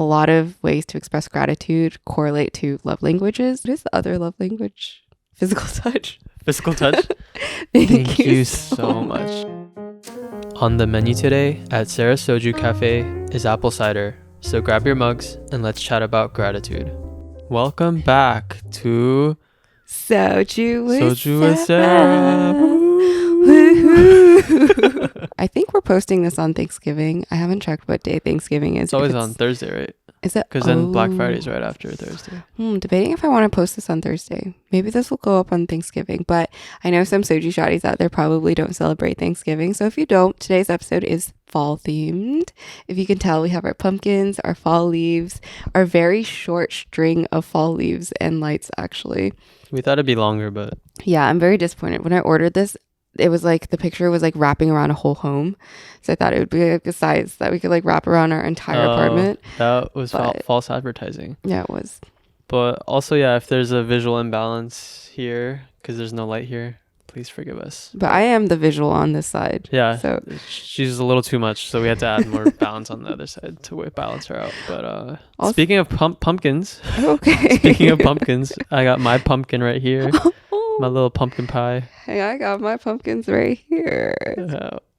lot of ways to express gratitude correlate to love languages. What is the other love language? Physical touch. Physical touch. Thank you so much. On the menu today at Sarah's Soju Cafe is apple cider. So grab your mugs and let's chat about gratitude. Welcome back to Soju with Sarah. Woohoo! I think we're posting this on Thanksgiving. I haven't checked what day Thanksgiving is. It's always on Thursday, right? Is it? Because then Black Friday's right after Thursday. Debating if I want to post this on Thursday. Maybe this will go up on Thanksgiving, but I know some soju shotties out there probably don't celebrate Thanksgiving. So if you don't, today's episode is fall themed. If you can tell, we have our pumpkins, our fall leaves, our very short string of fall leaves and lights, actually. We thought it'd be longer, but... Yeah, I'm very disappointed. When I ordered this, it was like the picture was like wrapping around a whole home. So I thought it would be like a size that we could like wrap around our entire apartment. That was false advertising. Yeah, it was. But also, yeah, if there's a visual imbalance here, because there's no light here, please forgive us. But I am the visual on this side. Yeah, so she's a little too much, so we had to add more balance on the other side to balance her out. But speaking of pumpkins, okay. Speaking of pumpkins, I got my pumpkin right here. My little pumpkin pie. Hey, I got my pumpkins right here.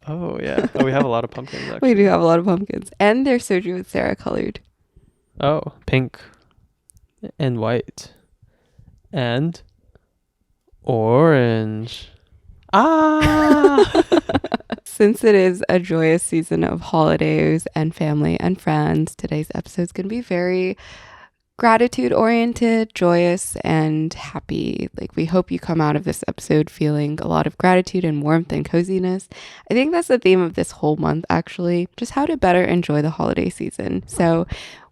Oh, yeah. Oh, we have a lot of pumpkins, actually. We do have a lot of pumpkins. And they're soju with Sarah colored. Oh, pink and white and orange. Ah! Since it is a joyous season of holidays and family and friends, today's episode is going to be very gratitude oriented, joyous, and happy. Like, we hope you come out of this episode feeling a lot of gratitude and warmth and coziness. I think that's the theme of this whole month, actually, just how to better enjoy the holiday season. So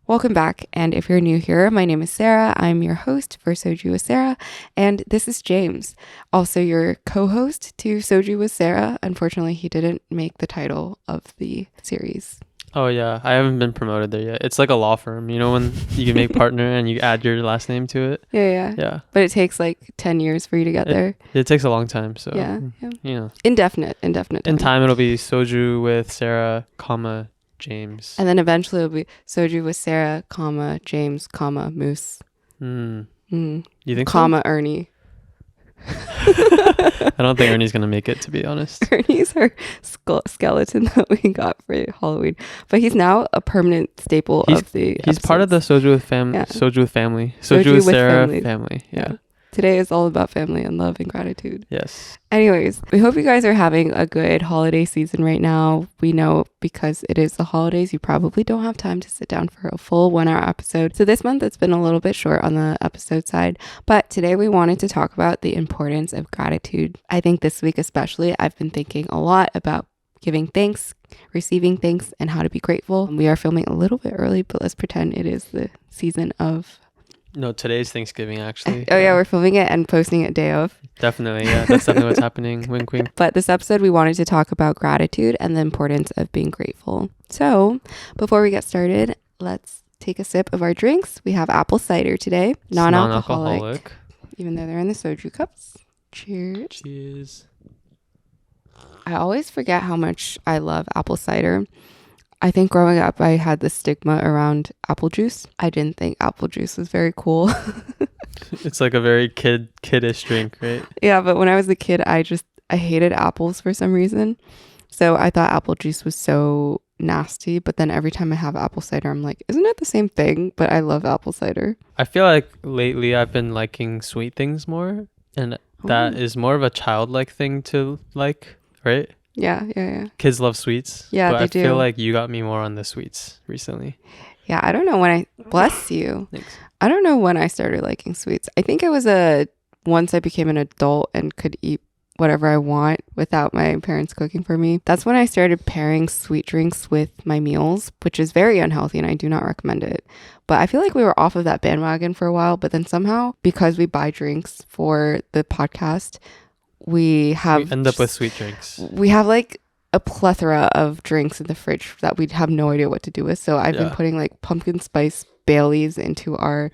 welcome back. And if you're new here, my name is Sarah. I'm your host for Soju with Sarah. And this is James, also your co-host to Soju with Sarah. Unfortunately, he didn't make the title of the series. Oh, yeah. I haven't been promoted there yet. It's like a law firm, you know, when you can make partner and you add your last name to it. Yeah. But it takes like 10 years for you to get there. It takes a long time. So, yeah. You know. Indefinite. In time, it'll be Soju with Sarah, comma, James. And then eventually it'll be Soju with Sarah, comma, James, comma, Moose. You think comma, so? Ernie. I don't think Ernie's gonna make it, to be honest. Ernie's our skeleton that we got for Halloween, but he's now a permanent staple of the He's part of the Soju with family. Yeah. Soju with family. Soju with Sarah family. Yeah. Today is all about family and love and gratitude. Yes. Anyways, we hope you guys are having a good holiday season right now. We know because it is the holidays, you probably don't have time to sit down for a full 1-hour episode. So this month it's been a little bit short on the episode side, but today we wanted to talk about the importance of gratitude. I think this week especially, I've been thinking a lot about giving thanks, receiving thanks, and how to be grateful. We are filming a little bit early, but let's pretend it is the season of... No, today's Thanksgiving, actually. Oh, yeah, we're filming it and posting it day of. Definitely, yeah. That's definitely what's happening. Wink, wink. But this episode, we wanted to talk about gratitude and the importance of being grateful. So, before we get started, let's take a sip of our drinks. We have apple cider today. Non-alcoholic. Even though they're in the soju cups. Cheers. Cheers. I always forget how much I love apple cider. I think growing up, I had this stigma around apple juice. I didn't think apple juice was very cool. It's like a very kiddish drink, right? Yeah, but when I was a kid, I hated apples for some reason. So I thought apple juice was so nasty. But then every time I have apple cider, I'm like, isn't it the same thing? But I love apple cider. I feel like lately I've been liking sweet things more. And that is more of a childlike thing to like, right? Yeah. Kids love sweets. Yeah, but they I do. feel like you got me more on the sweets recently. Yeah, I don't know when I... Bless you. Thanks. I don't know when I started liking sweets. I think it was once I became an adult and could eat whatever I want without my parents cooking for me. That's when I started pairing sweet drinks with my meals, which is very unhealthy and I do not recommend it. But I feel like we were off of that bandwagon for a while. But then somehow, because we buy drinks for the podcast... We end up with sweet drinks. We have like a plethora of drinks in the fridge that we'd have no idea what to do with. So I've been putting like pumpkin spice Baileys into our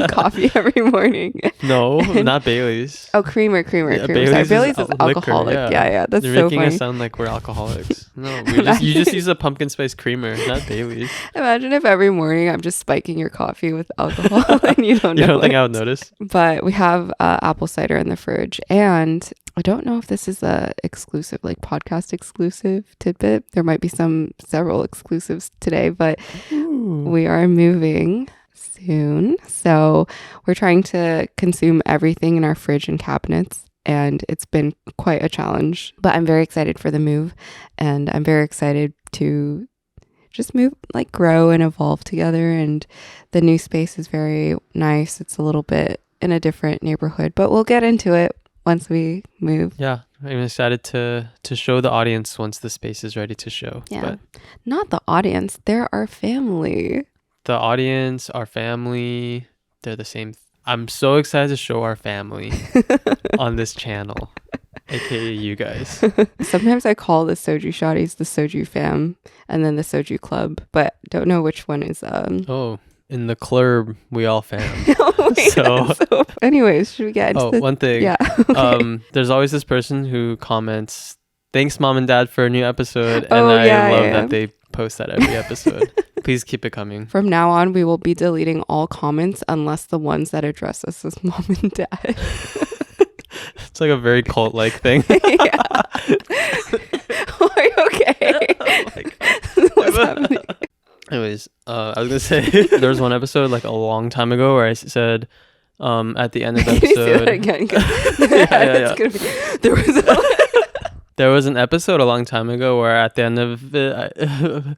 coffee every morning. No, not Bailey's. Oh, creamer. Yeah, Sorry, Bailey's is liquor, alcoholic. Yeah, that's You're so making funny. us sound like we're alcoholics. No, you just use a pumpkin spice creamer, not Bailey's. Imagine if every morning I'm just spiking your coffee with alcohol and you don't know. You don't think it. I would notice? But we have apple cider in the fridge, and I don't know if this is a exclusive, like podcast exclusive tidbit. There might be several exclusives today, but we are moving soon. So we're trying to consume everything in our fridge and cabinets. And it's been quite a challenge, but I'm very excited for the move. And I'm very excited to just move, like grow and evolve together. And the new space is very nice. It's a little bit in a different neighborhood, but we'll get into it once we move. Yeah, I'm excited to show the audience once the space is ready to show. Yeah. But not the audience. They're our family. the audience, our family, they're the same. I'm so excited to show our family on this channel, aka you guys. Sometimes I call the soju shotties the soju fam and then the soju club, but don't know which one is Oh, in the club we all fam. so anyways, should we get into one thing. Yeah. Okay. There's always this person who comments, "Thanks mom and dad for a new episode," and Oh, I yeah, love yeah. that they post that every episode. Please keep it coming. From now on, we will be deleting all comments unless the ones that address us as mom and dad. It's like a very cult-like thing. Yeah. Are you okay? What's happening? Anyways, I was gonna say there was one episode like a long time ago where I said at the end of the Can you say that episode, again? Yeah. It's gonna be, there was an episode a long time ago where at the end of it,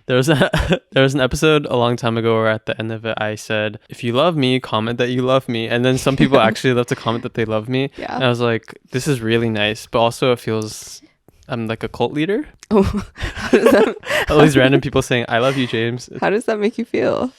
there was an episode a long time ago where at the end of it I said, "If you love me, comment that you love me," and then some people actually left to comment that they love me. Yeah. And I was like, this is really nice, but also it feels I'm like a cult leader. Oh, how does that, All these random people saying, "I love you, James." how does that make you feel?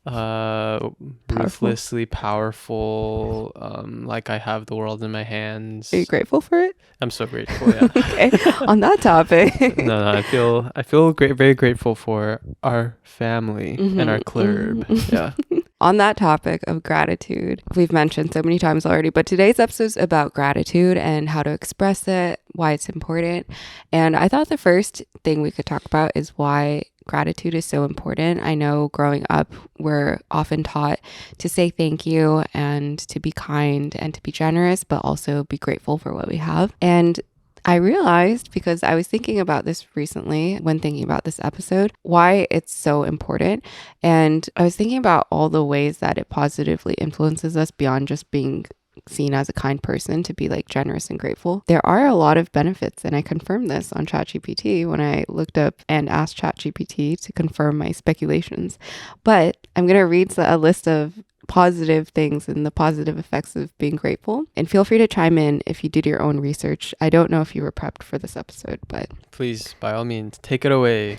Ruthlessly powerful. Like I have the world in my hands. Are you grateful for it? I'm so grateful. Yeah. Okay. On that topic. No, I feel very grateful for our family and our club. Yeah. On that topic of gratitude, we've mentioned so many times already, but today's episode is about gratitude and how to express it, why it's important. And I thought the first thing we could talk about is why gratitude is so important. I know growing up, we're often taught to say thank you and to be kind and to be generous, but also be grateful for what we have. And I realized, because I was thinking about this recently when thinking about this episode, why it's so important. And I was thinking about all the ways that it positively influences us beyond just being seen as a kind person, to be like generous and grateful. There are a lot of benefits, and I confirmed this on ChatGPT when I looked up and asked ChatGPT to confirm my speculations. But I'm going to read a list of positive things and the positive effects of being grateful, and feel free to chime in if you did your own research. I don't know if you were prepped for this episode, but Please, by all means, take it away.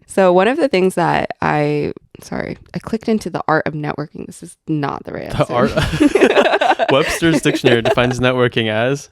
so one of the things that I clicked into the art of networking. This is not the right answer. The art. Webster's dictionary defines networking as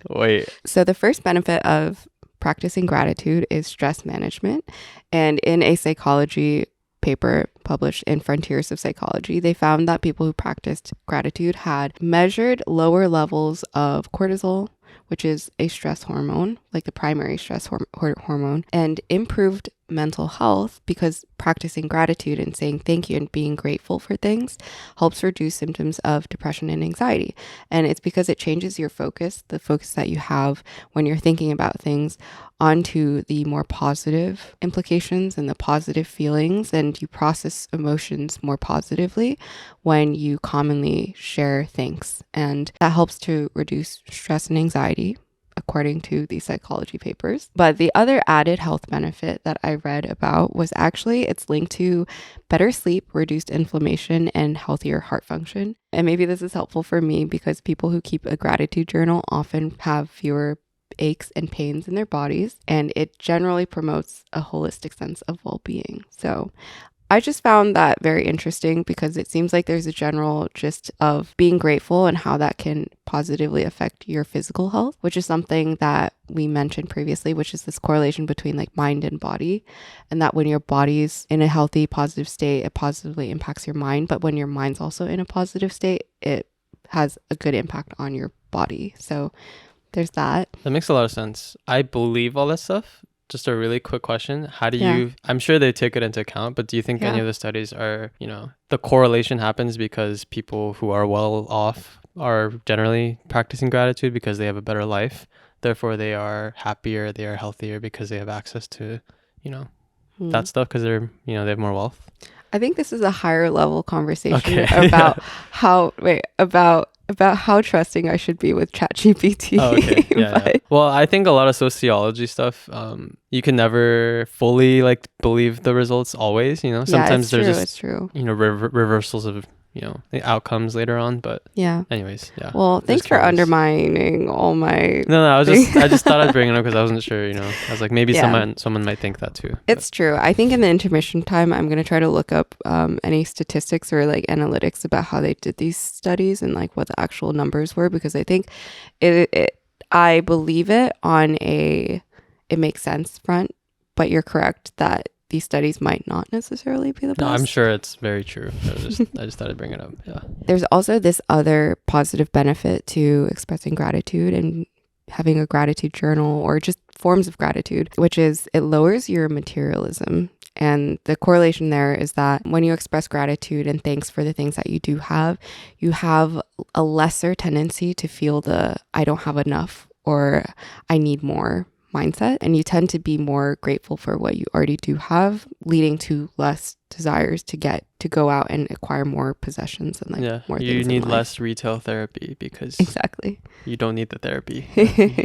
So the first benefit of practicing gratitude is stress management, and in a psychology paper published in Frontiers of Psychology, they found that people who practiced gratitude had measured lower levels of cortisol, which is a stress hormone, like the primary stress hormone, and improved mental health, because practicing gratitude and saying thank you and being grateful for things helps reduce symptoms of depression and anxiety. And it's because it changes your focus, the focus that you have when you're thinking about things, onto the more positive implications and the positive feelings, and you process emotions more positively when you commonly share thanks. And that helps to reduce stress and anxiety, according to the psychology papers. But the other added health benefit that I read about was actually it's linked to better sleep, reduced inflammation, and healthier heart function. And maybe this is helpful for me because people who keep a gratitude journal often have fewer aches and pains in their bodies, and it generally promotes a holistic sense of well-being. So I just found that very interesting because it seems like there's a general gist of being grateful and how that can positively affect your physical health, which is something that we mentioned previously, which is this correlation between like mind and body. And that when your body's in a healthy, positive state, it positively impacts your mind. But when your mind's also in a positive state, it has a good impact on your body. So there's that. That makes a lot of sense. I believe all that stuff. Just a really quick question. How do Yeah. you, I'm sure they take it into account, but do you think any Yeah. of the studies are, you know, the correlation happens because people who are well off are generally practicing gratitude because they have a better life. Therefore, they are happier, they are healthier because they have access to, you know, that stuff because they're, you know, they have more wealth. I think this is a higher level conversation Okay. about about how trusting I should be with ChatGPT. Oh, okay. Yeah, yeah. Well, I think a lot of sociology stuff, you can never fully like believe the results always, you know. Sometimes there's just, it's true. you know, reversals of, you know, the outcomes later on, but Yeah. anyways, yeah. Well, Just thanks for curious. undermining all my No, I just thought I'd bring it up because I wasn't sure, you know. I was like, maybe Yeah. someone might think that too. It's true. I think in the intermission time, I'm going to try to look up any statistics or like analytics about how they did these studies and like what the actual numbers were, because I think I believe it on it makes sense front, but you're correct that these studies might not necessarily be the best. No, I'm sure it's very true. I just thought I'd bring it up. Yeah. There's also this other positive benefit to expressing gratitude and having a gratitude journal or just forms of gratitude, which is it lowers your materialism. And the correlation there is that when you express gratitude and thanks for the things that you have a lesser tendency to feel the I don't have enough or I need more mindset, and you tend to be more grateful for what you already do have, leading to less desires to go out and acquire more possessions and like more things. You need less retail therapy because exactly you don't need the therapy.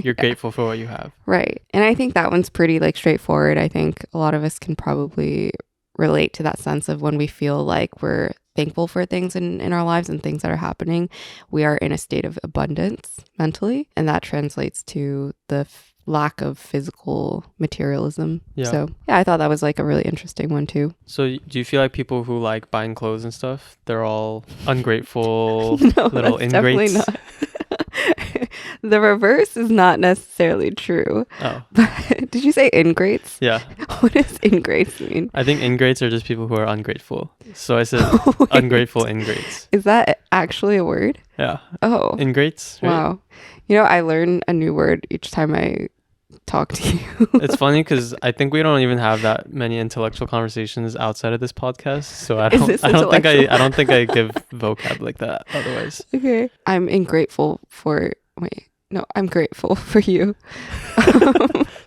You're grateful for what you have. Right. And I think that one's pretty like straightforward. I think a lot of us can probably relate to that sense of when we feel like we're thankful for things in our lives and things that are happening, we are in a state of abundance mentally, and that translates to the lack of physical materialism. Yeah. So yeah, I thought that was like a really interesting one too. So do you feel like people who like buying clothes and stuff, they're all ungrateful No, little that's ingrates? definitely not. The reverse is not necessarily true. Oh. But did you say ingrates? Yeah. What does ingrates mean? I think ingrates are just people who are ungrateful. So I said ungrateful ingrates. Is that actually a word? Yeah. Oh. Ingrates, right? Wow. You know, I learn a new word each time I talk to you. It's funny because I think we don't even have that many intellectual conversations outside of this podcast. So I don't think I give vocab like that otherwise. Okay. I'm grateful for you.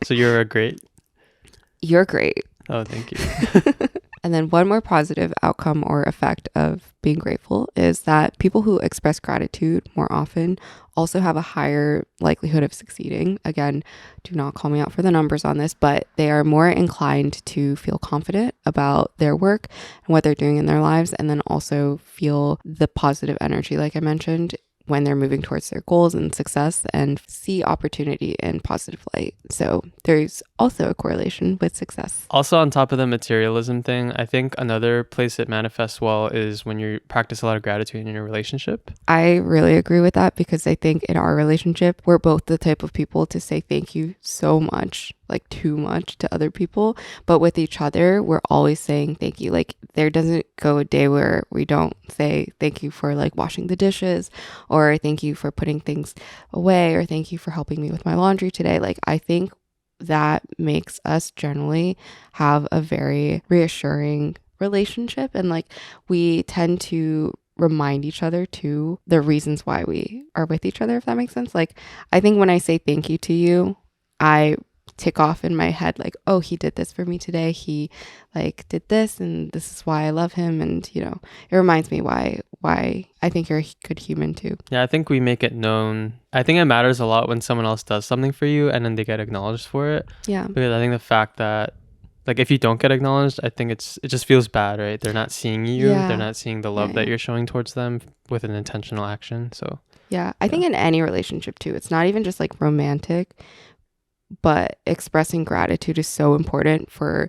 So you're great. You're great. Oh, thank you. And then one more positive outcome or effect of being grateful is that people who express gratitude more often also have a higher likelihood of succeeding. Again, do not call me out for the numbers on this, but they are more inclined to feel confident about their work and what they're doing in their lives, and then also feel the positive energy, like I mentioned, when they're moving towards their goals and success and see opportunity in positive light. So there's also a correlation with success. Also, on top of the materialism thing, I think another place it manifests well is when you practice a lot of gratitude in your relationship. I really agree with that because I think in our relationship, we're both the type of people to say thank you so much, like too much to other people. But with each other, we're always saying thank you. Like there doesn't go a day where we don't say thank you for like washing the dishes, or thank you for putting things away, or thank you for helping me with my laundry today. Like I think that makes us generally have a very reassuring relationship, and like we tend to remind each other too the reasons why we are with each other, if that makes sense. Like I think when I say thank you to you, I tick off in my head like, oh, he did this for me today, he like did this, and this is why I love him, and you know, it reminds me why I think you're a good human too. Yeah, I think we make it known. I think it matters a lot when someone else does something for you and then they get acknowledged for it. Yeah, because I think the fact that like if you don't get acknowledged, I think it just feels bad, right? They're not seeing you. Yeah. They're not seeing the love that you're showing towards them with an intentional action. So yeah, I think in any relationship too, it's not even just like romantic, but expressing gratitude is so important for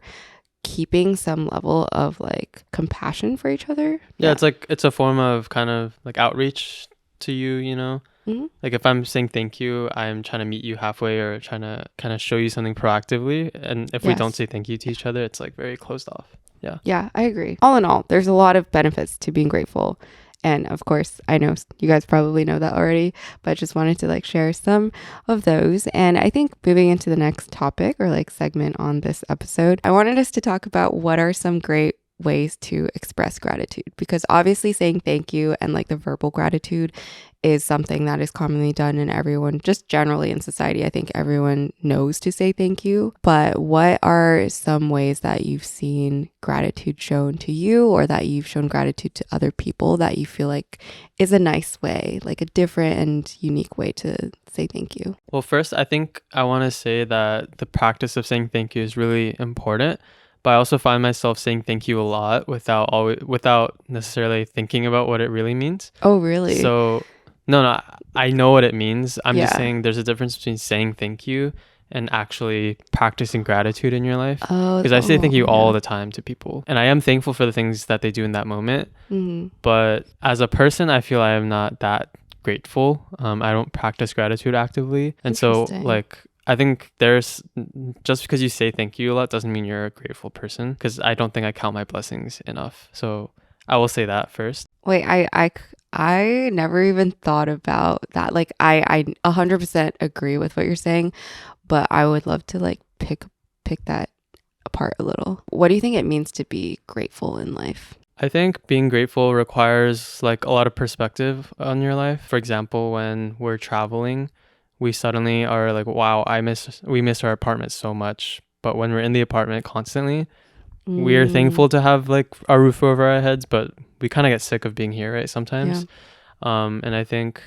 keeping some level of like compassion for each other. Yeah, it's like it's a form of kind of like outreach to you, you know? Mm-hmm. Like if I'm saying thank you, I'm trying to meet you halfway or trying to kind of show you something proactively. And if we don't say thank you to each other, it's like very closed off. Yeah. Yeah, I agree. All in all, there's a lot of benefits to being grateful. And of course, I know you guys probably know that already, but I just wanted to like share some of those. And I think moving into the next topic or like segment on this episode, I wanted us to talk about what are some great ways to express gratitude, because obviously saying thank you and like the verbal gratitude is something that is commonly done in everyone, just generally in society. I think everyone knows to say thank you, but what are some ways that you've seen gratitude shown to you, or that you've shown gratitude to other people that you feel like is a nice way, like a different and unique way to say thank you? Well, first, I think I want to say that the practice of saying thank you is really important. But I also find myself saying thank you a lot without necessarily thinking about what it really means. Oh, really? So, no, I know what it means. I'm just saying there's a difference between saying thank you and actually practicing gratitude in your life. Because I say thank you all the time to people. And I am thankful for the things that they do in that moment. Mm-hmm. But as a person, I feel I am not that grateful. I don't practice gratitude actively. And so, like, I think there's just because you say thank you a lot doesn't mean you're a grateful person, because I don't think I count my blessings enough. So I will say that first. Wait, I never even thought about that. Like I 100% agree with what you're saying, but I would love to like pick that apart a little. What do you think it means to be grateful in life? I think being grateful requires like a lot of perspective on your life. For example, when we're traveling, we suddenly are like, wow, we miss our apartment so much. But when we're in the apartment constantly, we're thankful to have like a roof over our heads, but we kind of get sick of being here, right? Sometimes. Yeah. And I think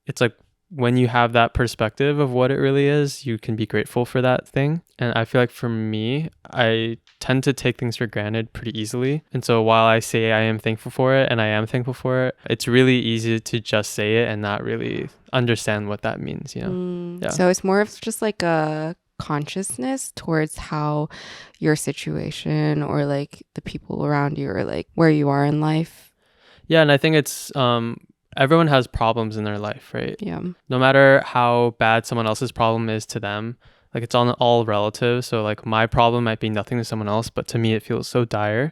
it's like when you have that perspective of what it really is, you can be grateful for that thing. And I feel like for me, I tend to take things for granted pretty easily. And so while I say I am thankful for it, and I am thankful for it, it's really easy to just say it and not really understand what that means, you know? Yeah. So it's more of just like a consciousness towards how your situation or like the people around you or like where you are in life. Yeah, and I think it's everyone has problems in their life, right? Yeah. No matter how bad someone else's problem is to them, like it's all relative. So like my problem might be nothing to someone else, but to me it feels so dire.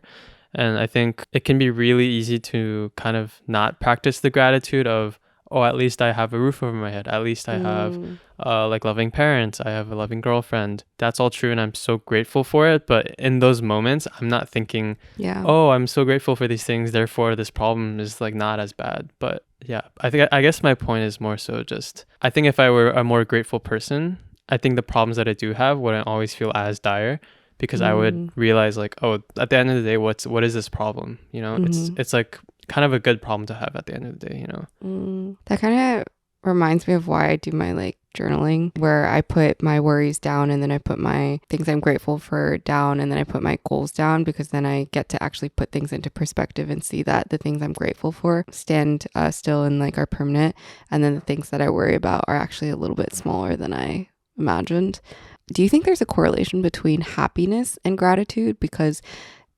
And I think it can be really easy to kind of not practice the gratitude of, oh, at least I have a roof over my head. At least I have like loving parents. I have a loving girlfriend. That's all true, and I'm so grateful for it. But in those moments, I'm not thinking, oh, I'm so grateful for these things, therefore this problem is like not as bad. But yeah, I guess my point is more so just, I think if I were a more grateful person, I think the problems that I do have wouldn't always feel as dire, because I would realize like, oh, at the end of the day, what is this problem? You know, it's like kind of a good problem to have at the end of the day, you know? That kind of reminds me of why I do my like journaling, where I put my worries down and then I put my things I'm grateful for down and then I put my goals down, because then I get to actually put things into perspective and see that the things I'm grateful for stand still and like are permanent, and then the things that I worry about are actually a little bit smaller than I imagined. Do you think there's a correlation between happiness and gratitude? Because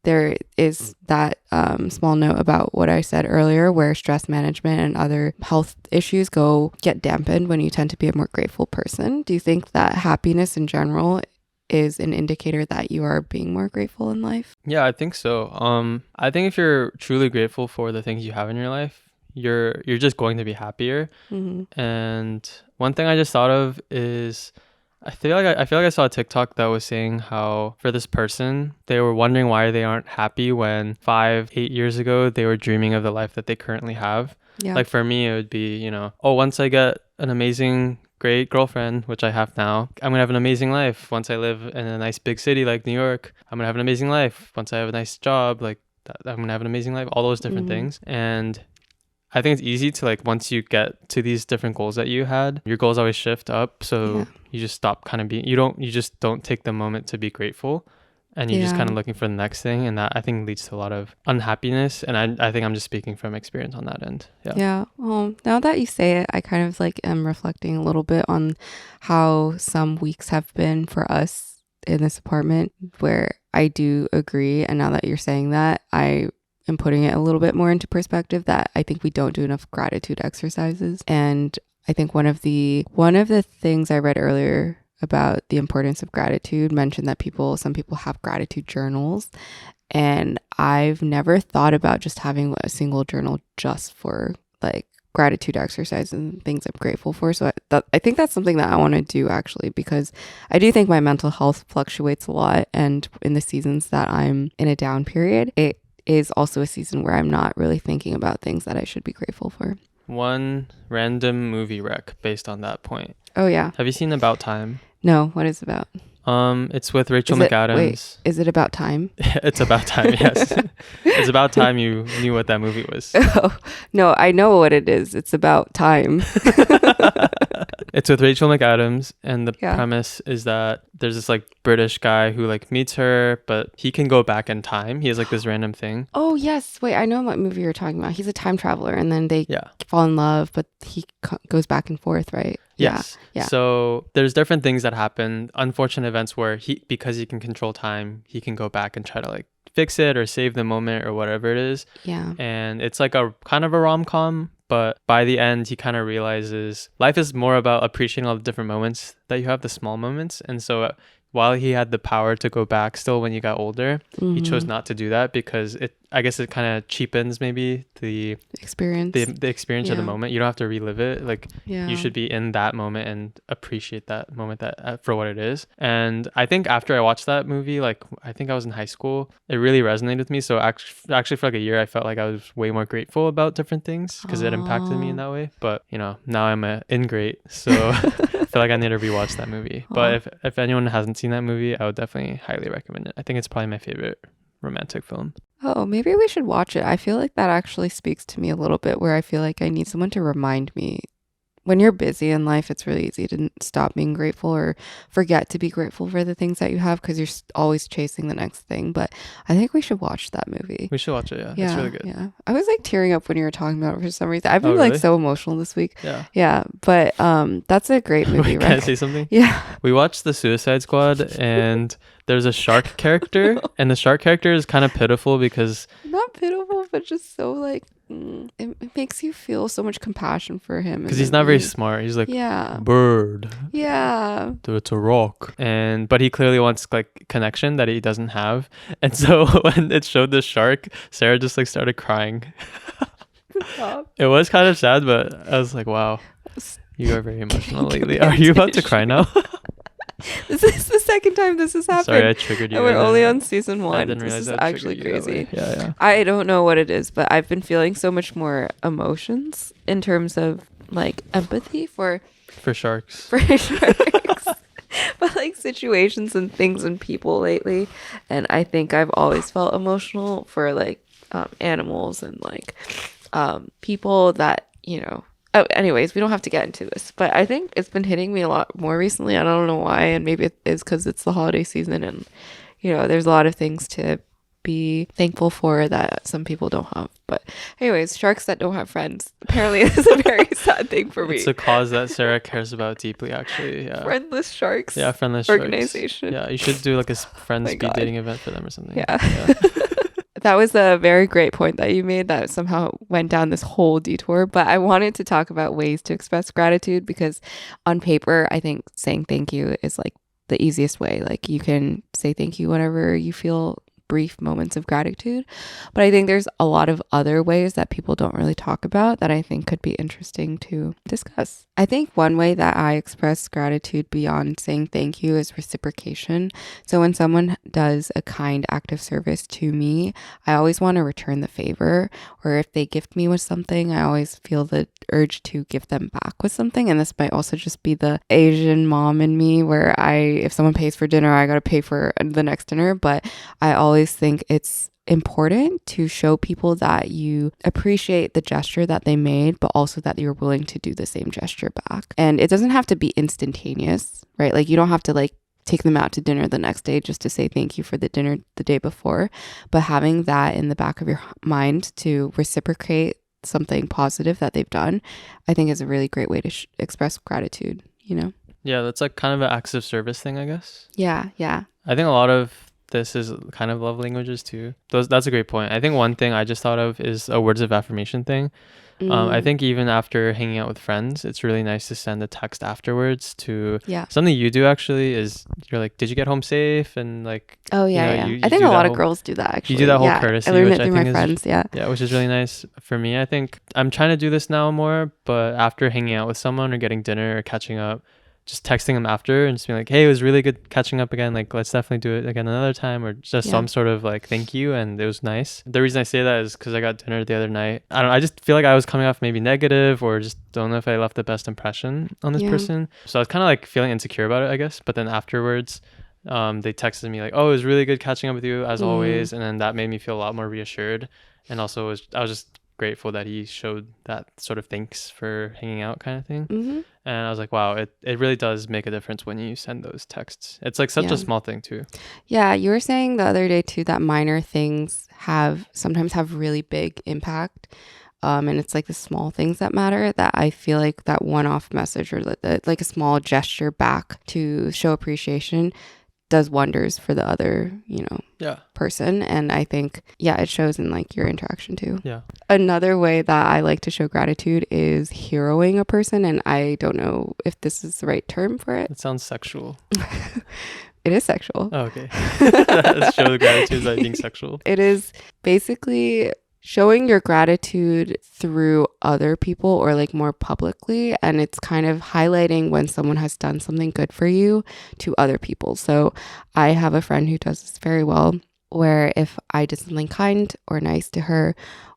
there is that small note about what I said earlier, where stress management and other health issues get dampened when you tend to be a more grateful person. Do you think that happiness in general is an indicator that you are being more grateful in life? Yeah, I think so. I think if you're truly grateful for the things you have in your life, you're just going to be happier. And one thing I just thought of is, I feel like I saw a TikTok that was saying how for this person, they were wondering why they aren't happy when 5-8 years ago they were dreaming of the life that they currently have. Yeah. Like for me, it would be, you know, oh, once I get an amazing, great girlfriend, which I have now, I'm gonna have an amazing life. Once I live in a nice big city like New York, I'm gonna have an amazing life. Once I have a nice job, like I'm gonna have an amazing life. All those different things. And I think it's easy to like, once you get to these different goals that you had, your goals always shift up. So you just stop kind of being, you just don't take the moment to be grateful, and you're just kind of looking for the next thing. And that I think leads to a lot of unhappiness. And I think I'm just speaking from experience on that end. Yeah. Well, now that you say it, I kind of like am reflecting a little bit on how some weeks have been for us in this apartment where I do agree. And now that you're saying that, I am putting it a little bit more into perspective that I think we don't do enough gratitude exercises. And I think one of the things I read earlier about the importance of gratitude mentioned that some people have gratitude journals. And I've never thought about just having a single journal just for like gratitude exercise and things I'm grateful for. So I think that's something that I want to do actually, because I do think my mental health fluctuates a lot. And in the seasons that I'm in a down period, it is also a season where I'm not really thinking about things that I should be grateful for. One random movie rec based on that point. Oh, yeah. Have you seen About Time? No, what is it about? It's with Rachel McAdams. Wait, is it about time? It's about time, yes. It's about time you knew what that movie was. Oh, no, I know what it is. It's about time. It's with Rachel McAdams, and the premise is that there's this like British guy who like meets her, but he can go back in time. He has like this random thing. Oh, yes. Wait, I know what movie you're talking about. He's a time traveler, and then they fall in love, but he goes back and forth, right? Yes. Yeah. So there's different things that happen, unfortunate events where because he can control time, he can go back and try to like fix it or save the moment or whatever it is. Yeah. And it's like a kind of a rom-com, but by the end he kind of realizes life is more about appreciating all the different moments that you have, the small moments. And so while he had the power to go back still when you got older, he chose not to do that because I guess it kind of cheapens maybe the experience, the experience of the moment. You don't have to relive it. Like you should be in that moment and appreciate that moment that for what it is. And I think after I watched that movie, like I think I was in high school, it really resonated with me. So actually for like a year, I felt like I was way more grateful about different things because it impacted me in that way. But you know, now I'm an ingrate, so I feel like I need to rewatch that movie. But if anyone hasn't seen that movie, I would definitely highly recommend it. I think it's probably my favorite romantic film. Oh, maybe we should watch it. I feel like that actually speaks to me a little bit, where I feel like I need someone to remind me. When you're busy in life, it's really easy to stop being grateful or forget to be grateful for the things that you have because you're always chasing the next thing. But I think we should watch that movie. We should watch it, yeah. It's really good. Yeah. I was like tearing up when you were talking about it for some reason. I've been like so emotional this week. Yeah. Yeah. But that's a great movie, Wait, right? Can I say something? Yeah. We watched The Suicide Squad and there's a shark character and the shark character is kind of pitiful because... Not pitiful, but just so like... It makes you feel so much compassion for him because he's not very smart. He's like bird, it's a rock, but he clearly wants like connection that he doesn't have. And so when it showed the shark, Sarah just like started crying. It was kind of sad, but I was like, wow, you are very emotional lately. Are you about to cry now? This is the second time this has happened. Sorry, I triggered you. And we're only on season 1. I didn't realize this is actually crazy. Yeah. I don't know what it is, but I've been feeling so much more emotions in terms of like empathy for sharks. For sharks. But like situations and things and people lately. And I think I've always felt emotional for like animals and like people that, you know. Oh, anyways, we don't have to get into this, but I think it's been hitting me a lot more recently. I don't know why, and maybe it is because it's the holiday season, and you know, there's a lot of things to be thankful for that some people don't have. But anyways, sharks that don't have friends apparently is a very sad thing for me. It's a cause that Sarah cares about deeply, actually. Yeah. Friendless Sharks. Yeah, Friendless organization. Sharks. Yeah, you should do like a friend speed dating event for them or something. Yeah. That was a very great point that you made that somehow went down this whole detour. But I wanted to talk about ways to express gratitude because on paper, I think saying thank you is like the easiest way. Like you can say thank you whenever you feel brief moments of gratitude. But I think there's a lot of other ways that people don't really talk about that I think could be interesting to discuss. I think one way that I express gratitude beyond saying thank you is reciprocation. So when someone does a kind act of service to me, I always want to return the favor. Or if they gift me with something, I always feel the urge to give them back with something. And this might also just be the Asian mom in me where if someone pays for dinner, I got to pay for the next dinner. But I always think it's important to show people that you appreciate the gesture that they made, but also that you're willing to do the same gesture back. And it doesn't have to be instantaneous, right? Like you don't have to like take them out to dinner the next day just to say thank you for the dinner the day before. But having that in the back of your mind to reciprocate something positive that they've done, I think is a really great way to express gratitude, you know? Yeah, that's like kind of an acts of service thing, I guess. Yeah, yeah. I think a lot of this is kind of love languages too. That's a great point. I think one thing I just thought of is a words of affirmation thing. I think even after hanging out with friends, it's really nice to send a text afterwards to Yeah. something you do actually is you're like, did you get home safe? And like, Oh yeah, yeah. I think a lot of girls do that actually. You do that whole yeah, courtesy, I learned which it I through think my is friends. Yeah. Yeah, which is really nice for me. I think I'm trying to do this now more, but after hanging out with someone or getting dinner or catching up, just texting them after and just being like, hey, it was really good catching up again. Like, let's definitely do it again another time, or just some sort of like thank you. And it was nice. The reason I say that is because I got dinner the other night. I just feel like I was coming off maybe negative, or just don't know if I left the best impression on this person. So I was kind of like feeling insecure about it, I guess. But then afterwards, they texted me like, oh, it was really good catching up with you as always. And then that made me feel a lot more reassured. And also I was just grateful that he showed that sort of thanks for hanging out kind of thing. And I was like, wow, it really does make a difference when you send those texts. It's like such a small thing too. Yeah, you were saying the other day too that minor things sometimes have really big impact. And it's like the small things that matter, that I feel like that one-off message or like a small gesture back to show appreciation does wonders for the other, person. And I think, it shows in like your interaction too. Yeah. Another way that I like to show gratitude is heroing a person. And I don't know if this is the right term for it. It sounds sexual. It is sexual. Oh, okay. Show gratitude by being sexual. It is basically showing your gratitude through other people or like more publicly, and it's kind of highlighting when someone has done something good for you to other people. So I have a friend who does this very well, where if I did something kind or nice to her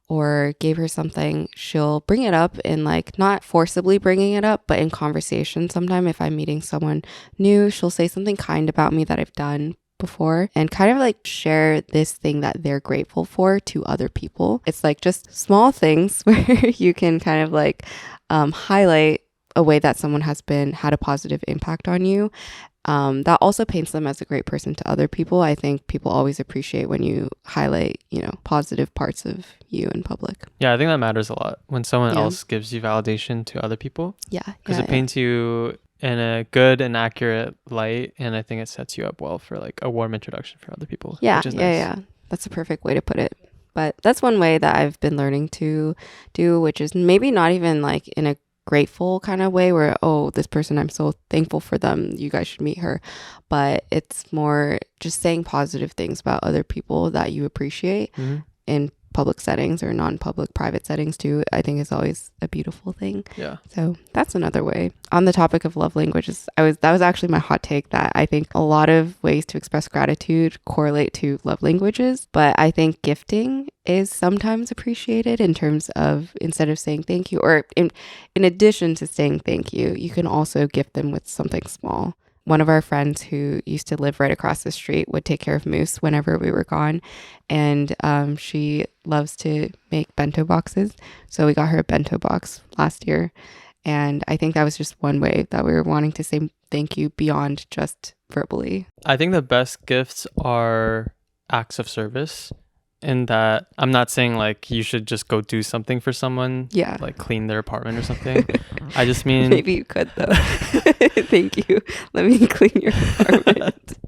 or gave her something, she'll bring it up in like, not forcibly bringing it up, but in conversation. Sometime if I'm meeting someone new, she'll say something kind about me that I've done before and kind of like share this thing that they're grateful for to other people. It's like just small things where you can kind of like highlight a way that someone has had a positive impact on you. That also paints them as a great person to other people. I think people always appreciate when you highlight, positive parts of you in public. Yeah, I think that matters a lot when someone else gives you validation to other people. Yeah. Because it paints you in a good and accurate light, and I think it sets you up well for like a warm introduction for other people. Yeah, which is nice. Yeah. That's a perfect way to put it. But that's one way that I've been learning to do, which is maybe not even like in a grateful kind of way where, oh, this person, I'm so thankful for them, you guys should meet her. But it's more just saying positive things about other people that you appreciate in public settings or non-public private settings too. I think is always a beautiful thing. Yeah. So that's another way. On the topic of love languages, that was actually my hot take, that I think a lot of ways to express gratitude correlate to love languages, but I think gifting is sometimes appreciated in terms of, instead of saying thank you, or in addition to saying thank you, you can also gift them with something small. One of our friends who used to live right across the street would take care of Moose whenever we were gone. And she loves to make bento boxes. So we got her a bento box last year. And I think that was just one way that we were wanting to say thank you beyond just verbally. I think the best gifts are acts of service. In that, I'm not saying like you should just go do something for someone, like clean their apartment or something. I just mean maybe you could though. Thank you. Let me clean your apartment.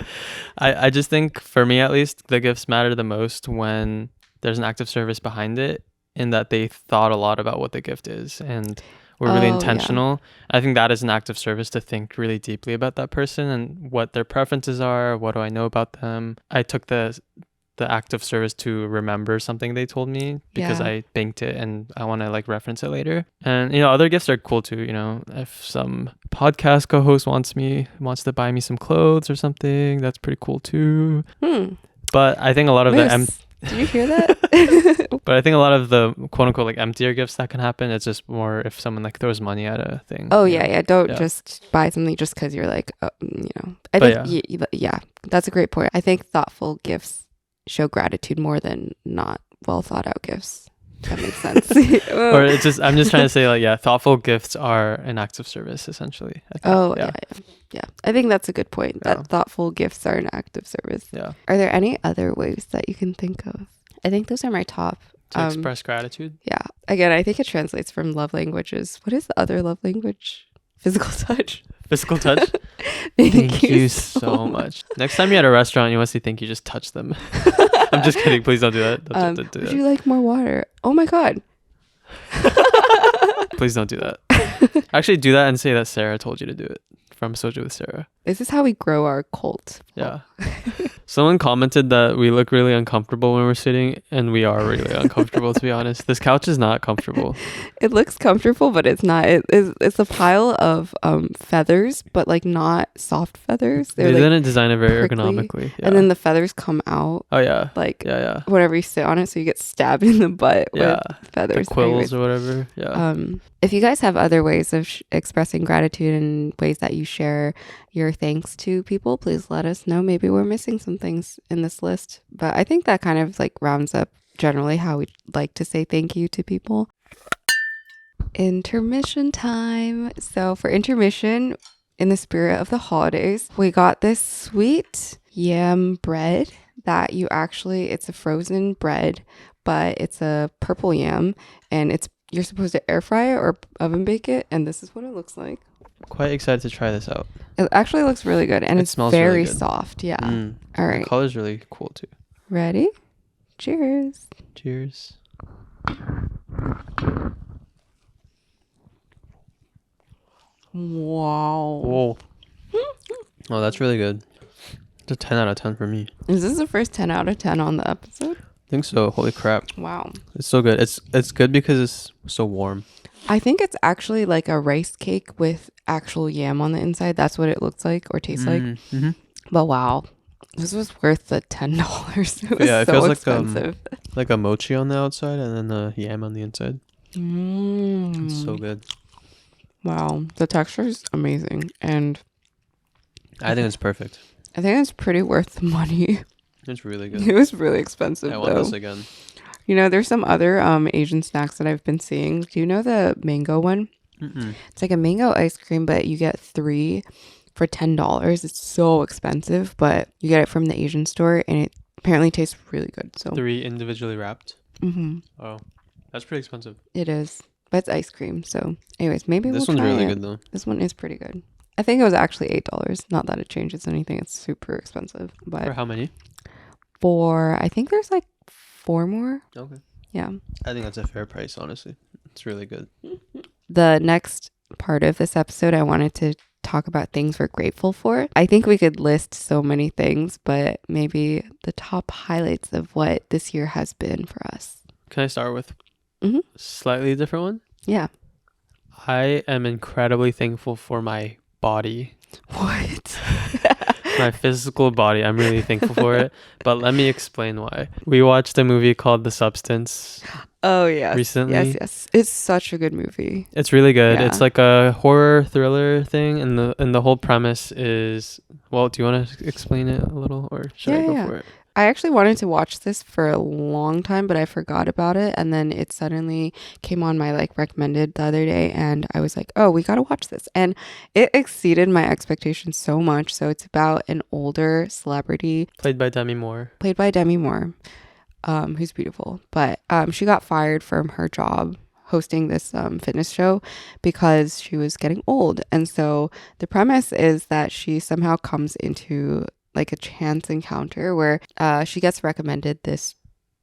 I just think, for me at least, the gifts matter the most when there's an act of service behind it, in that they thought a lot about what the gift is and were really intentional. I think that is an act of service, to think really deeply about that person and what their preferences are. What do I know about them? I took the act of service to remember something they told me because I banked it and I want to like reference it later. And other gifts are cool too. If some podcast co-host wants to buy me some clothes or something, that's pretty cool too. But I think a lot of did you hear that? But I think a lot of the quote unquote like emptier gifts that can happen, it's just more if someone like throws money at a thing. Oh yeah. Don't just buy something just because you're like, I think that's a great point. I think thoughtful gifts show gratitude more than not well thought out gifts. That makes sense. Or I'm just trying to say like, thoughtful gifts are an act of service essentially. Yeah. I think that's a good point. That thoughtful gifts are an act of service. Yeah. Are there any other ways that you can think of? I think those are my top. To express gratitude? Yeah. Again, I think it translates from love languages. What is the other love language? Physical touch. Physical touch. Thank you so much. Next time you're at a restaurant, you want to say thank you, just touch them. I'm just kidding. Please don't do that. Don't do Would that. you like more water? Oh my God. Please don't do that. Actually, do that and say that Sarah told you to do it. From Soju with Sarah. This is how we grow our cult. Yeah. Someone commented that we look really uncomfortable when we're sitting, and we are really uncomfortable, to be honest. This couch is not comfortable. It looks comfortable, but it's not. It's a pile of feathers, but like not soft feathers. They like didn't design it very prickly, ergonomically. Yeah. and then the feathers come out. Oh yeah. Like yeah. whenever you sit on it, so you get stabbed in the butt Yeah. with feathers. The quills Anyways, or whatever. Yeah. if you guys have other ways of expressing gratitude and ways that you share your thanks to people, please let us know. Maybe we're missing some things in this list, but I think that kind of like rounds up generally how we like to say thank you to people. Intermission time. So for intermission, in the spirit of the holidays, we got this sweet yam bread that it's a frozen bread, but it's a purple yam, and you're supposed to air fry it or oven bake it, and this is what it looks like. Quite excited to try this out. It actually looks really good, and It it's smells very really good. soft. Yeah. The All right. color's really cool too. Ready? Cheers. Cheers. Wow. Whoa. Oh, that's really good. It's a 10 out of 10 for me. Is this the first 10 out of 10 on the episode? I think so. Holy crap. Wow. It's so good. It's good because it's so warm. I think it's actually like a rice cake with actual yam on the inside. That's what it looks like or tastes like. Mm-hmm. But wow, this was worth the $10. It was It so feels expensive. like a mochi on the outside and then the yam on the inside. It's so good. Wow, the texture is amazing, and I think it's perfect. I think it's pretty worth the money. It's really good. It was really expensive. I want though. this again. You know, there's some other Asian snacks that I've been seeing. Do you know the mango one? Mm-mm. It's like a mango ice cream, but you get 3 for $10. It's so expensive, but you get it from the Asian store, and it apparently tastes really good. So 3 individually wrapped. Mm-hmm. Oh, that's pretty expensive. It is, but it's ice cream. So, anyways, maybe This we'll one's try really it. good though. This one is pretty good. I think it was actually $8. Not that it changes anything. It's super expensive, but For how many? I think there's like 4 more. Okay. Yeah. I think that's a fair price, honestly. It's really good. The next part of this episode, I wanted to talk about things we're grateful for. I think we could list so many things, but maybe the top highlights of what this year has been for us. Can I start with Mm-hmm. slightly different one? Yeah. I am incredibly thankful for my body. What? My physical body. I'm really thankful for it. But let me explain why. We watched a movie called The Substance. Oh, yes. Recently. Yes. It's such a good movie. It's really good. Yeah. It's like a horror thriller thing, and the whole premise is, well, do you want to explain it a little, or should I go for it? I actually wanted to watch this for a long time, but I forgot about it, and then it suddenly came on my like recommended the other day, and I was like, oh, we gotta watch this, and it exceeded my expectations so much. So it's about an older celebrity Played by Demi Moore, who's beautiful, but she got fired from her job hosting this fitness show because she was getting old. And so the premise is that she somehow comes into like a chance encounter where she gets recommended this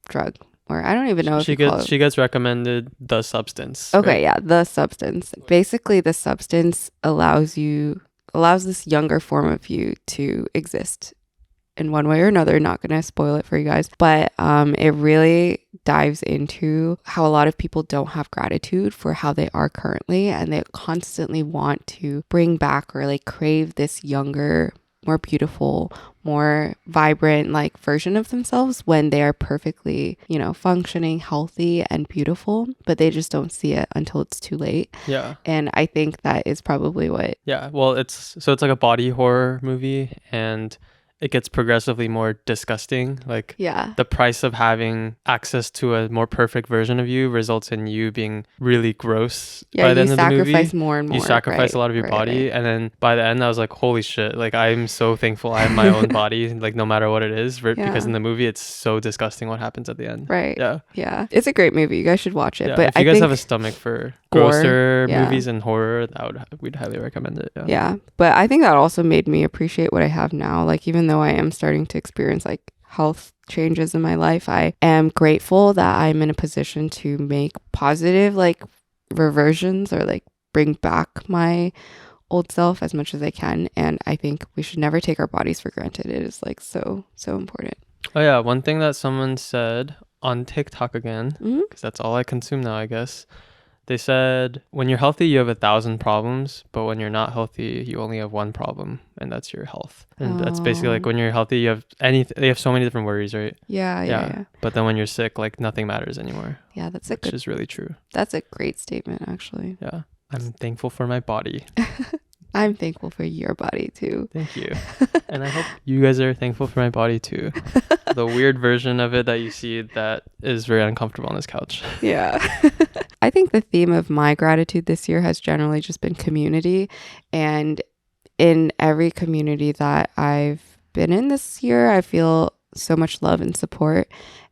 drug, or I don't even know if she gets recommended The Substance. Okay, right? yeah, The Substance. Basically, the substance allows this younger form of you to exist in one way or another. Not gonna spoil it for you guys, but it really dives into how a lot of people don't have gratitude for how they are currently, and they constantly want to bring back or like crave this younger, more beautiful, more vibrant like version of themselves when they are perfectly, functioning, healthy, and beautiful, but they just don't see it until it's too late. Yeah. And I think that is probably what. Yeah. Well, it's like a body horror movie, and it gets progressively more disgusting. Like, Yeah. the price of having access to a more perfect version of you results in you being really gross by the end of the movie. You sacrifice more and more. You sacrifice a lot of your body. And then by the end, I was like, holy shit. Like, I'm so thankful I have my own body, like, no matter what it is. Because in the movie, it's so disgusting what happens at the end. Right. Yeah. Yeah. It's a great movie. You guys should watch it. Yeah. But if you guys have a stomach for grosser yeah. movies and horror, we'd highly recommend it. Yeah, but I think that also made me appreciate what I have now. Like, even though I am starting to experience like health changes in my life, I am grateful that I'm in a position to make positive like reversions or like bring back my old self as much as I can. And I think we should never take our bodies for granted. It is like so important. Oh yeah, one thing that someone said on TikTok again, because that's all I consume now, I guess. They said when you're healthy, you have 1,000 problems, but when you're not healthy, you only have one problem, and that's your health. And that's basically like when you're healthy, you have they have so many different worries, right? Yeah. But then when you're sick, like nothing matters anymore. Yeah, which is really true. That's a great statement, actually. Yeah, I'm thankful for my body. I'm thankful for your body too. Thank you. And I hope you guys are thankful for my body too. The weird version of it that you see that is very uncomfortable on this couch. Yeah. I think the theme of my gratitude this year has generally just been community. And in every community that I've been in this year, I feel so much love and support.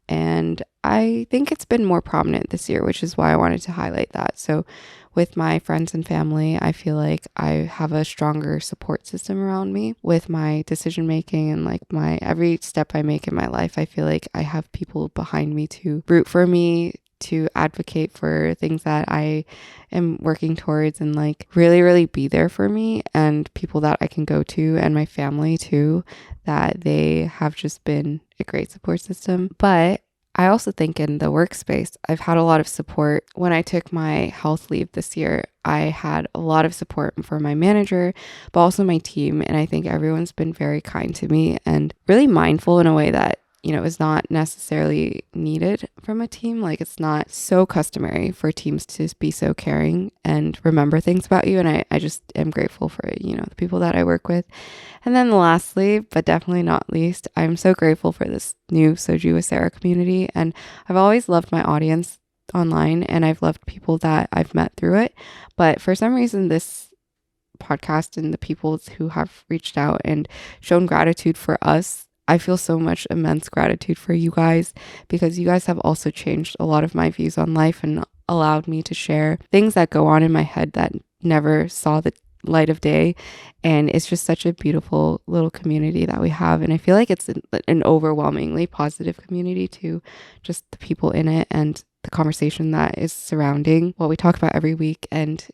And I think it's been more prominent this year, which is why I wanted to highlight that. So with my friends and family, I feel like I have a stronger support system around me with my decision making and like my every step I make in my life. I feel like I have people behind me to root for me, to advocate for things that I am working towards, and like really be there for me, and people that I can go to, and my family too, that they have just been a great support system. But I also think in the workspace, I've had a lot of support. When I took my health leave this year, I had a lot of support from my manager, but also my team. And I think everyone's been very kind to me and really mindful in a way that, you know, is not necessarily needed from a team. Like, it's not so customary for teams to be so caring and remember things about you. And I just am grateful for, you know, the people that I work with. And then lastly, but definitely not least, I'm so grateful for this new Soju with Sarah community. And I've always loved my audience online, and I've loved people that I've met through it. But for some reason, this podcast and the people who have reached out and shown gratitude for us, I feel so much immense gratitude for you guys, because you guys have also changed a lot of my views on life and allowed me to share things that go on in my head that never saw the light of day. And it's just such a beautiful little community that we have. And I feel like it's an overwhelmingly positive community too, just the people in it and the conversation that is surrounding what we talk about every week. And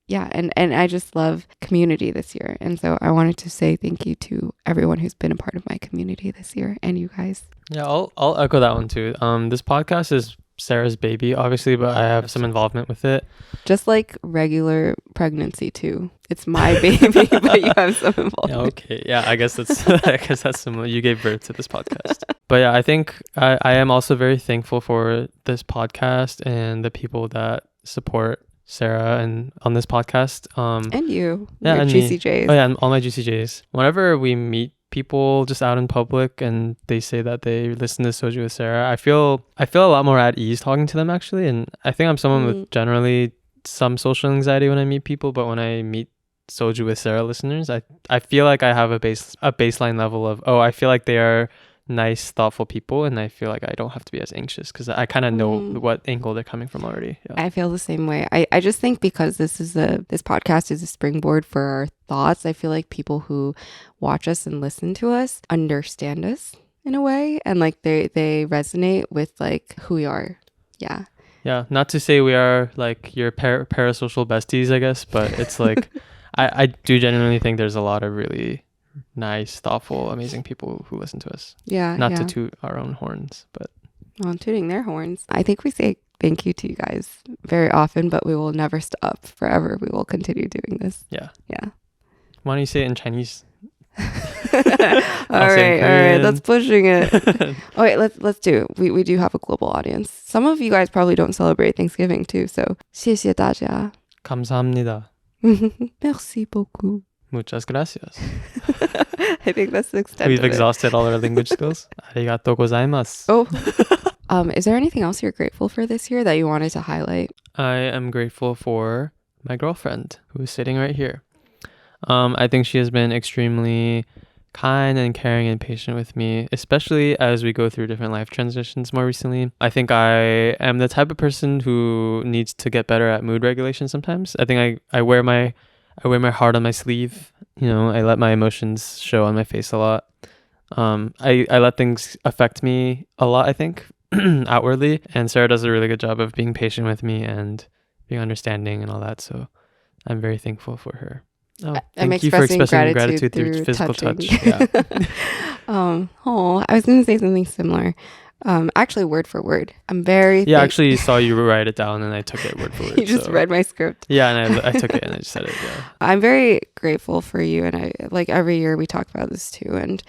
yeah, and I just love community this year. And so I wanted to say thank you to everyone who's been a part of my community this year, and you guys. Yeah, I'll echo that one too. This podcast is Sarah's baby, obviously, but I have some involvement with it. Just like regular pregnancy too. It's my baby, but you have some involvement. Yeah, okay. Yeah, I guess that's similar. You gave birth to this podcast. But yeah, I think I am also very thankful for this podcast and the people that support Sarah and on this podcast. And you. Yeah, your and GCJs. Me. Oh yeah, and all my GCJs. Whenever we meet people just out in public and they say that they listen to Soju with Sarah, I feel a lot more at ease talking to them, actually. And I think I'm someone with generally some social anxiety when I meet people, but when I meet Soju with Sarah listeners, I feel like I have a baseline level of, I feel like they are nice, thoughtful people, and I feel like I don't have to be as anxious because I kind of know what angle they're coming from already. Yeah. I feel the same way. I just think because this podcast is a springboard for our thoughts, I feel like people who watch us and listen to us understand us in a way, and like they resonate with like who we are. Yeah. Yeah, not to say we are like your parasocial besties, I guess, but it's like I do genuinely think there's a lot of really nice, thoughtful, amazing people who listen to us. Yeah. Not to toot our own horns, but well, tooting their horns. I think we say thank you to you guys very often, but we will never stop forever. We will continue doing this. Yeah. Yeah. Why don't you say it in Chinese? all right, that's pushing it. Oh wait, let's do it. We do have a global audience. Some of you guys probably don't celebrate Thanksgiving too, so 谢谢大家. 감사합니다. Merci beaucoup. Muchas gracias. I think that's the extent We've of it. exhausted all our language skills. Arigatou gozaimasu. Oh. Is there anything else you're grateful for this year that you wanted to highlight? I am grateful for my girlfriend who is sitting right here. I think she has been extremely kind and caring and patient with me, especially as we go through different life transitions more recently. I think I am the type of person who needs to get better at mood regulation sometimes. I think I wear my heart on my sleeve. I let my emotions show on my face a lot. I let things affect me a lot, I think, outwardly. And Sarah does a really good job of being patient with me and being understanding and all that. So I'm very thankful for her. Oh, thank you for expressing gratitude through physical touch. Yeah. I was going to say something similar. Actually, word for word. I'm very... Yeah, I actually saw you write it down and I took it word for word. You just read my script. Yeah, and I took it and I just said it, yeah. I'm very grateful for you, and I like every year we talk about this too, and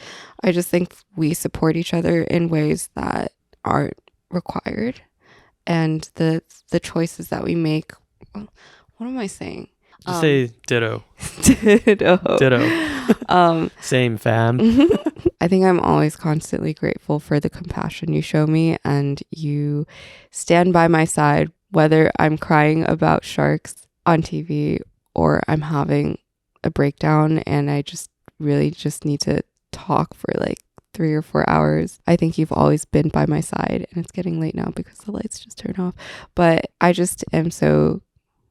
I just think we support each other in ways that aren't required, and the choices that we make... What am I saying? Just say ditto. Ditto. Same, fam. I think I'm always constantly grateful for the compassion you show me, and you stand by my side, whether I'm crying about sharks on TV or I'm having a breakdown and I just really just need to talk for like 3 or 4 hours. I think you've always been by my side, and it's getting late now because the lights just turned off. But I just am so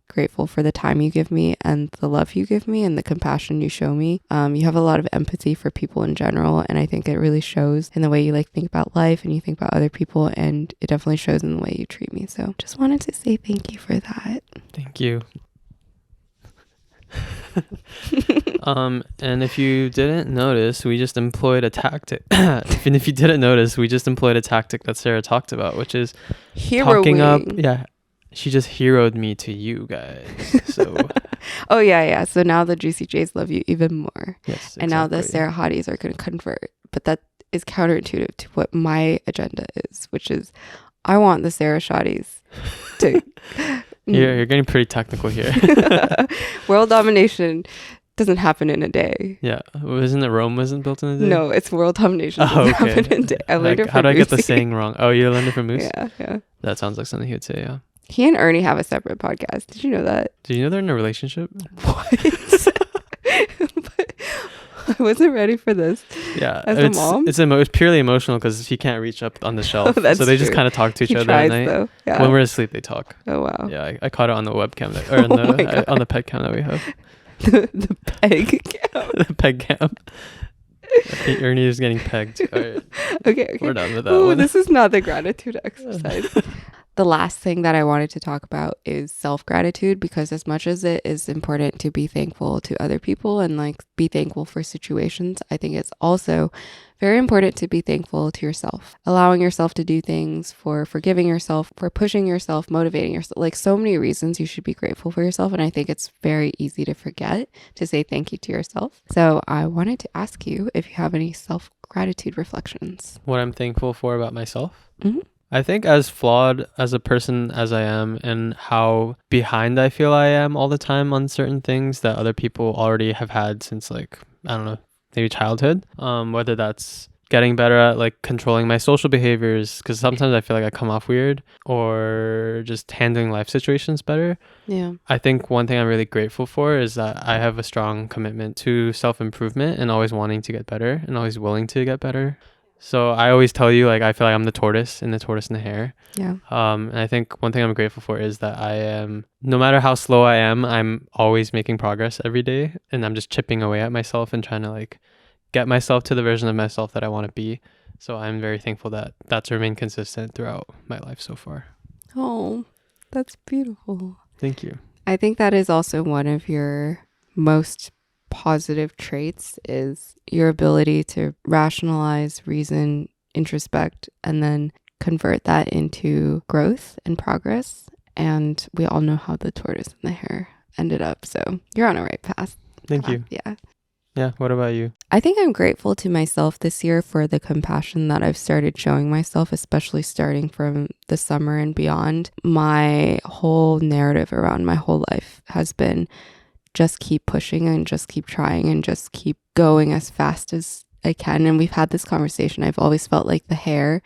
grateful for the time you give me and the love you give me and the compassion you show me. You have a lot of empathy for people in general, and I think it really shows in the way you like think about life and you think about other people, and it definitely shows in the way you treat me. So just wanted to say thank you for that. Thank you. And if you didn't notice, we just employed a tactic. And if you didn't notice, we just employed a tactic that Sarah talked about, which is talking up. Yeah. She just heroed me to you guys. So oh yeah. So now the Juicy J's love you even more. Yes, exactly. And now the Sarah Hotties are going to convert. But that is counterintuitive to what my agenda is, which is I want the Sarah Shotties to... You're getting pretty technical here. World domination doesn't happen in a day. Yeah. Isn't it Rome wasn't built in a day? No, it's world domination doesn't happen in a day. I learned it from How do I get the Moosey. saying wrong? Oh, you learned it from Moose? Yeah. That sounds like something he would say, yeah. He and Ernie have a separate podcast. Did you know that? Did you know they're in a relationship? What? But I wasn't ready for this. Yeah. As a mom? It's purely emotional because he can't reach up on the shelf. Oh, that's so they true. just kind of talk to each He other tries, at night. though. Yeah. When we're asleep, they talk. Oh, wow. Yeah, I caught it on the webcam on the pet cam that we have. the peg cam. The peg cam. Ernie is getting pegged. All right. Okay. We're done with that one. This is not the gratitude exercise. The last thing that I wanted to talk about is self-gratitude, because as much as it is important to be thankful to other people and like be thankful for situations, I think it's also very important to be thankful to yourself, allowing yourself to do things, for forgiving yourself, for pushing yourself, motivating yourself, like so many reasons you should be grateful for yourself. And I think it's very easy to forget to say thank you to yourself. So I wanted to ask you if you have any self-gratitude reflections. What I'm thankful for about myself? Mm-hmm. I think as flawed as a person as I am, and how behind I feel I am all the time on certain things that other people already have had since, like, I don't know, maybe childhood, whether that's getting better at like controlling my social behaviors, because sometimes I feel like I come off weird, or just handling life situations better. Yeah. I think one thing I'm really grateful for is that I have a strong commitment to self-improvement and always wanting to get better and always willing to get better. So I always tell you, like, I feel like I'm the tortoise in the hare. Yeah. And I think one thing I'm grateful for is that I am, no matter how slow I am, I'm always making progress every day, and I'm just chipping away at myself and trying to like get myself to the version of myself that I want to be. So I'm very thankful that that's remained consistent throughout my life so far. Oh, that's beautiful. Thank you. I think that is also one of your most positive traits, is your ability to rationalize, reason, introspect, and then convert that into growth and progress. And we all know how the tortoise and the hare ended up. So you're on a right path. Thank you. Yeah. Yeah. What about you? I think I'm grateful to myself this year for the compassion that I've started showing myself, especially starting from the summer and beyond. My whole narrative around my whole life has been just keep pushing and just keep trying and just keep going as fast as I can. And we've had this conversation. I've always felt like the hare.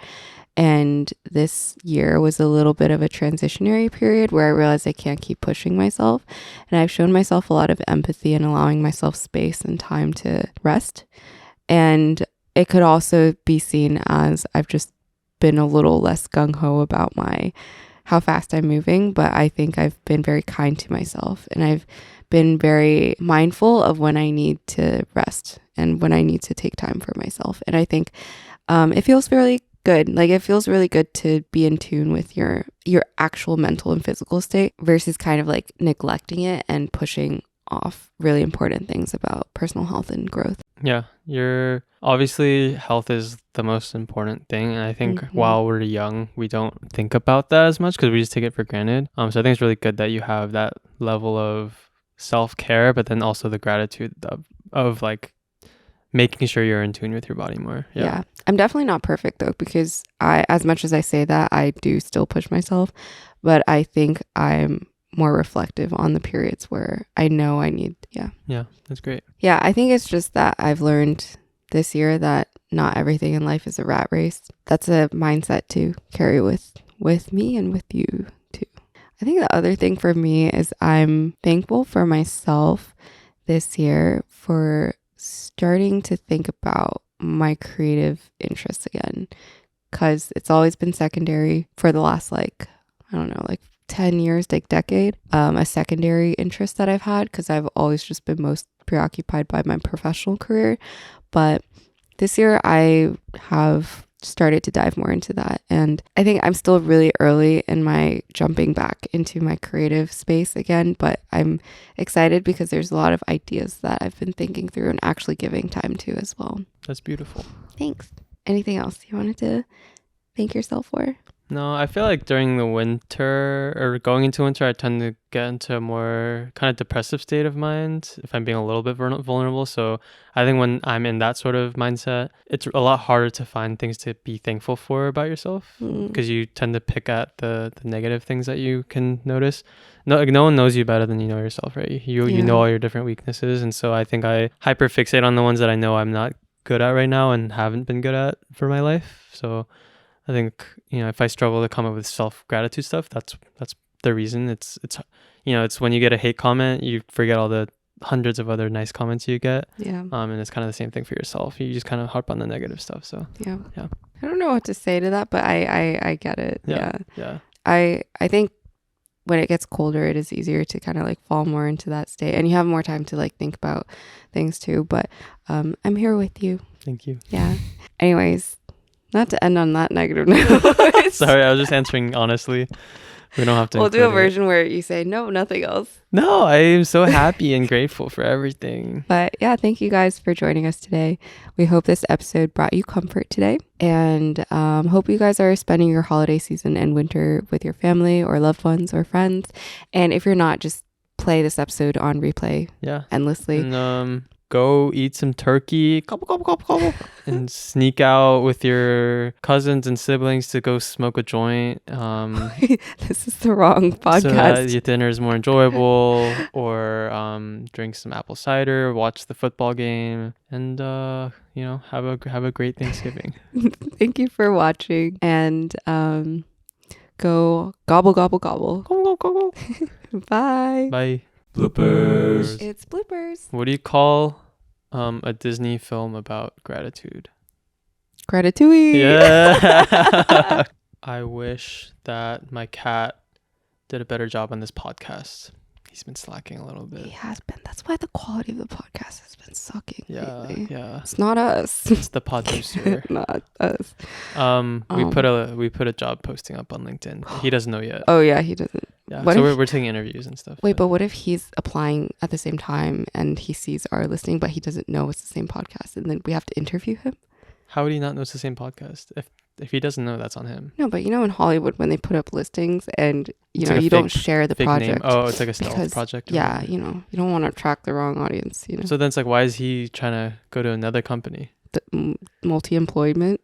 And this year was a little bit of a transitionary period where I realized I can't keep pushing myself. And I've shown myself a lot of empathy and allowing myself space and time to rest. And it could also be seen as I've just been a little less gung-ho about how fast I'm moving, but I think I've been very kind to myself, and I've been very mindful of when I need to rest and when I need to take time for myself. And I think it feels really good. Like, it feels really good to be in tune with your actual mental and physical state versus kind of like neglecting it and pushing off really important things about personal health and growth. Yeah, obviously health is the most important thing, and I think while we're young we don't think about that as much because we just take it for granted. So I think it's really good that you have that level of self-care, but then also the gratitude of like making sure you're in tune with your body more. Yeah. I'm definitely not perfect though, because as much as I say that, I do still push myself, but I think I'm more reflective on the periods where I know I need. Yeah, that's great. Yeah, I think it's just that I've learned this year that not everything in life is a rat race. That's a mindset to carry with me and with you too. I think the other thing for me is I'm thankful for myself this year for starting to think about my creative interests again, because it's always been secondary for the last 10 years, like decade, a secondary interest that I've had because I've always just been most preoccupied by my professional career. But this year I have started to dive more into that, and I think I'm still really early in my jumping back into my creative space again, but I'm excited because there's a lot of ideas that I've been thinking through and actually giving time to as well. That's beautiful. Thanks. Anything else you wanted to thank yourself for? No, I feel like during the winter or going into winter, I tend to get into a more kind of depressive state of mind if I'm being a little bit vulnerable. So I think when I'm in that sort of mindset, it's a lot harder to find things to be thankful for about yourself because you tend to pick at the negative things that you can notice. No one knows you better than you know yourself, right? You know all your different weaknesses. And so I think I hyperfixate on the ones that I know I'm not good at right now and haven't been good at for my life. So I think, if I struggle to come up with self-gratitude stuff, that's the reason. It's when you get a hate comment, you forget all the hundreds of other nice comments you get. Yeah. And it's kind of the same thing for yourself. You just kind of harp on the negative stuff. So yeah. I don't know what to say to that, but I get it. Yeah. I think when it gets colder, it is easier to kind of like fall more into that state, and you have more time to like think about things too. But I'm here with you. Thank you. Yeah. Anyways, not to end on that negative note. Sorry, I was just answering honestly. We don't have to. We'll do a version where you say no, nothing else. No, I am so happy and grateful for everything. But yeah, thank you guys for joining us today. We hope this episode brought you comfort today, and hope you guys are spending your holiday season and winter with your family or loved ones or friends. And if you're not, just play this episode on replay endlessly. And go eat some turkey, gobble, gobble, gobble, gobble, and sneak out with your cousins and siblings to go smoke a joint. This is the wrong podcast. So that your dinner is more enjoyable, or drink some apple cider, watch the football game, and have a great Thanksgiving. Thank you for watching, and go gobble, gobble, gobble. Gobble, gobble, gobble. Bye. Bye. Bloopers. It's bloopers. What do you call a Disney film about gratitude? Gratitude. Yeah. I wish that my cat did a better job on this podcast. He's been slacking a little bit. He has been. That's why the quality of the podcast has been sucking lately. Yeah. It's not us. It's the pod booster. Not us. We put a job posting up on LinkedIn. He doesn't know yet. Oh yeah, he doesn't. Yeah. So we're taking interviews and stuff. Wait, but what if he's applying at the same time and he sees our listing, but he doesn't know it's the same podcast, and then we have to interview him? How would he not know it's the same podcast? If he doesn't know, that's on him. No, but in Hollywood, when they put up listings and you don't share the project. Name. Oh, it's like a stealth project. Yeah, you don't want to attract the wrong audience. So then it's like, why is he trying to go to another company? Multi-employment.